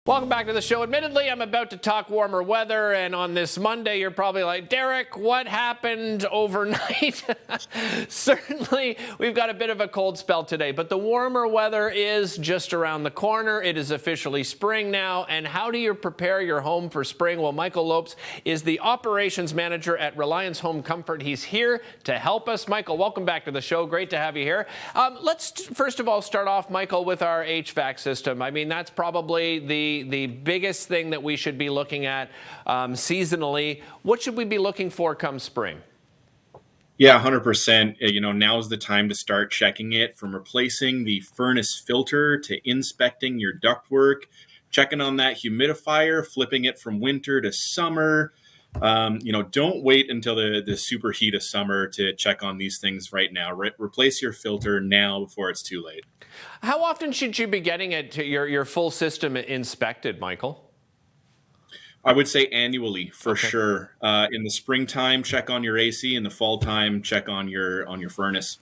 Welcome back to the show. Admittedly, I'm about to talk warmer weather, and on this Monday, you're probably like, Derek, what happened overnight? Certainly, we've got a bit of a cold spell today, but the warmer weather is just around the corner. It is officially spring now, and how do you prepare your home for spring? Well, Michael Lopes is the operations manager at Reliance Home Comfort. He's here to help us. Michael, welcome back to the show. Great to have you here. Let's first of all start off, Michael, with our HVAC system. I mean, that's probably the biggest thing that we should be looking at seasonally. What should we be looking for come spring? Yeah, 100%. Now's the time to start checking it, from replacing the furnace filter to inspecting your ductwork, checking on that humidifier, flipping it from winter to summer. Don't wait until the super heat of summer to check on these things right now. Replace your filter now before it's too late. How often should you be getting your full system inspected, Michael? I would say annually for sure. In the springtime, check on your AC. In the fall time, check on your furnace.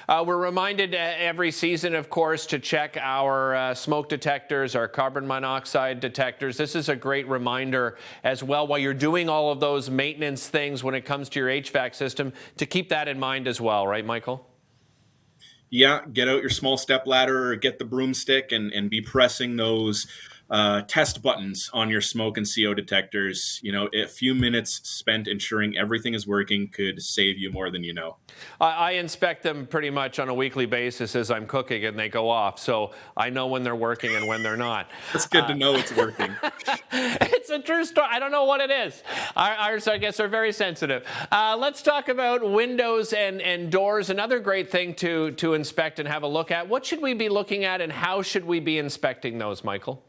We're reminded every season, of course, to check our smoke detectors, our carbon monoxide detectors. This is a great reminder as well while you're doing all of those maintenance things when it comes to your HVAC system, to keep that in mind as well, right, Michael? Yeah, get out your small step ladder or get the broomstick and be pressing those test buttons on your smoke and CO detectors. A few minutes spent ensuring everything is working could save you more than you know. I inspect them pretty much on a weekly basis as I'm cooking and they go off, so I know when they're working and when they're not. It's good to know it's working. It's a true story. I don't know what it is. Ours, I guess, are very sensitive. Let's talk about windows and doors. Another great thing to inspect and have a look at. What should we be looking at, and how should we be inspecting those, Michael?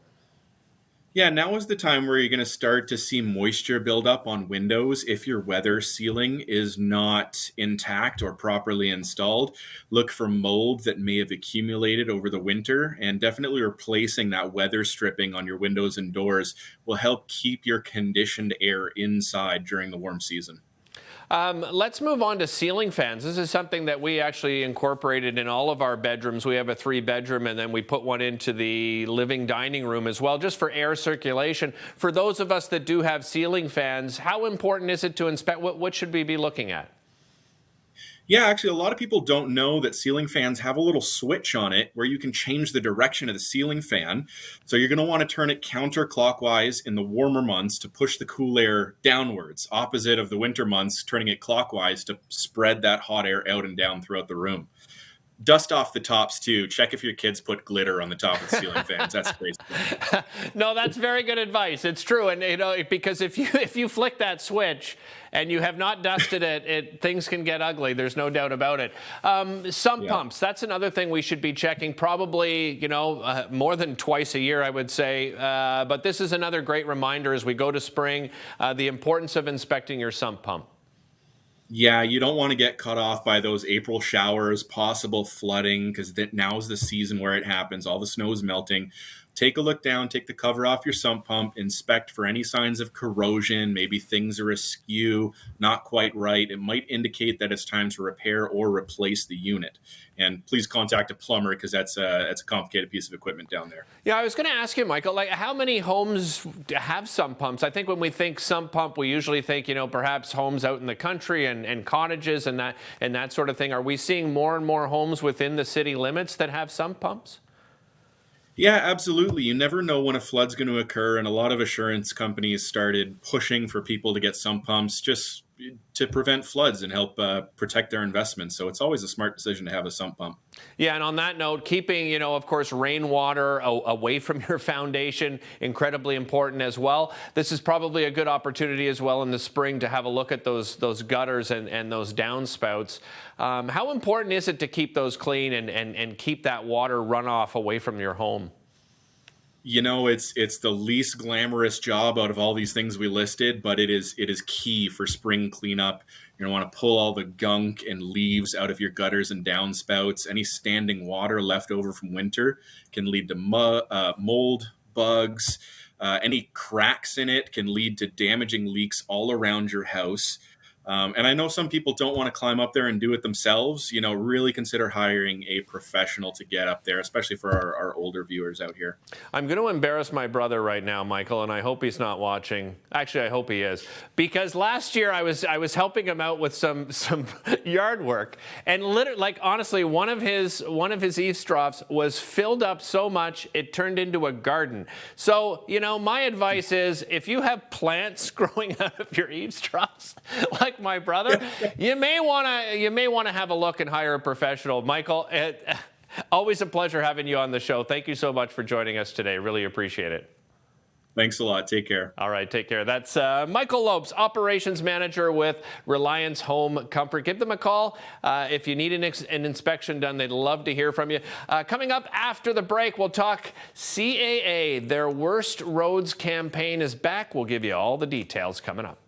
Yeah, now is the time where you're going to start to see moisture build up on windows if your weather sealing is not intact or properly installed. Look for mold that may have accumulated over the winter, and definitely replacing that weather stripping on your windows and doors will help keep your conditioned air inside during the warm season. Let's move on to ceiling fans. This is something that we actually incorporated in all of our bedrooms. We have a 3-bedroom, and then we put one into the living dining room as well, just for air circulation. For those of us that do have ceiling fans, how important is it to inspect? What should we be looking at? Yeah, actually, a lot of people don't know that ceiling fans have a little switch on it where you can change the direction of the ceiling fan. So you're going to want to turn it counterclockwise in the warmer months to push the cool air downwards, opposite of the winter months, turning it clockwise to spread that hot air out and down throughout the room. Dust off the tops too. Check if your kids put glitter on the top of the ceiling fans. That's crazy. No, that's very good advice. It's true, and because if you flick that switch and you have not dusted it, things can get ugly. There's no doubt about it. Sump pumps. That's another thing we should be checking. Probably more than twice a year, I would say. But this is another great reminder as we go to spring, the importance of inspecting your sump pump. Yeah, you don't want to get cut off by those April showers, possible flooding, because now's the season where it happens. All the snow is melting. Take a look down, take the cover off your sump pump, inspect for any signs of corrosion. Maybe things are askew, not quite right. It might indicate that it's time to repair or replace the unit. And please contact a plumber, because that's a complicated piece of equipment down there. Yeah, I was going to ask you, Michael, how many homes have sump pumps? I think when we think sump pump, we usually think, perhaps homes out in the country and cottages and that sort of thing. Are we seeing more and more homes within the city limits that have sump pumps? Yeah, absolutely. You never know when a flood's going to occur, and a lot of assurance companies started pushing for people to get sump pumps just to prevent floods and help protect their investments. So it's always a smart decision to have a sump pump. Yeah, and on that note, keeping, of course, rainwater away from your foundation, incredibly important as well. This is probably a good opportunity as well in the spring to have a look at those gutters and those downspouts. How important is it to keep those clean and keep that water runoff away from your home? It's the least glamorous job out of all these things we listed, but it is key for spring cleanup. You're going to want to pull all the gunk and leaves out of your gutters and downspouts. Any standing water left over from winter can lead to mold, bugs. Any cracks in it can lead to damaging leaks all around your house. And I know some people don't want to climb up there and do it themselves. Really consider hiring a professional to get up there, especially for our older viewers out here. I'm going to embarrass my brother right now, Michael, and I hope he's not watching. Actually, I hope he is, because last year I was helping him out with some yard work, and literally, like, honestly, one of his eaves troughs was filled up so much it turned into a garden. So, my advice is, if you have plants growing out of your eaves troughs, like my brother, you may want to have a look and hire a professional. Michael, always a pleasure having you on the show. Thank you so much for joining us today. Really appreciate it. Thanks a lot. Take care. All right, take care. That's Michael Lopes, Operations Manager with Reliance Home Comfort. Give them a call if you need an inspection done. They'd love to hear from you. Coming up after the break, we'll talk CAA. Their Worst Roads campaign is back. We'll give you all the details coming up.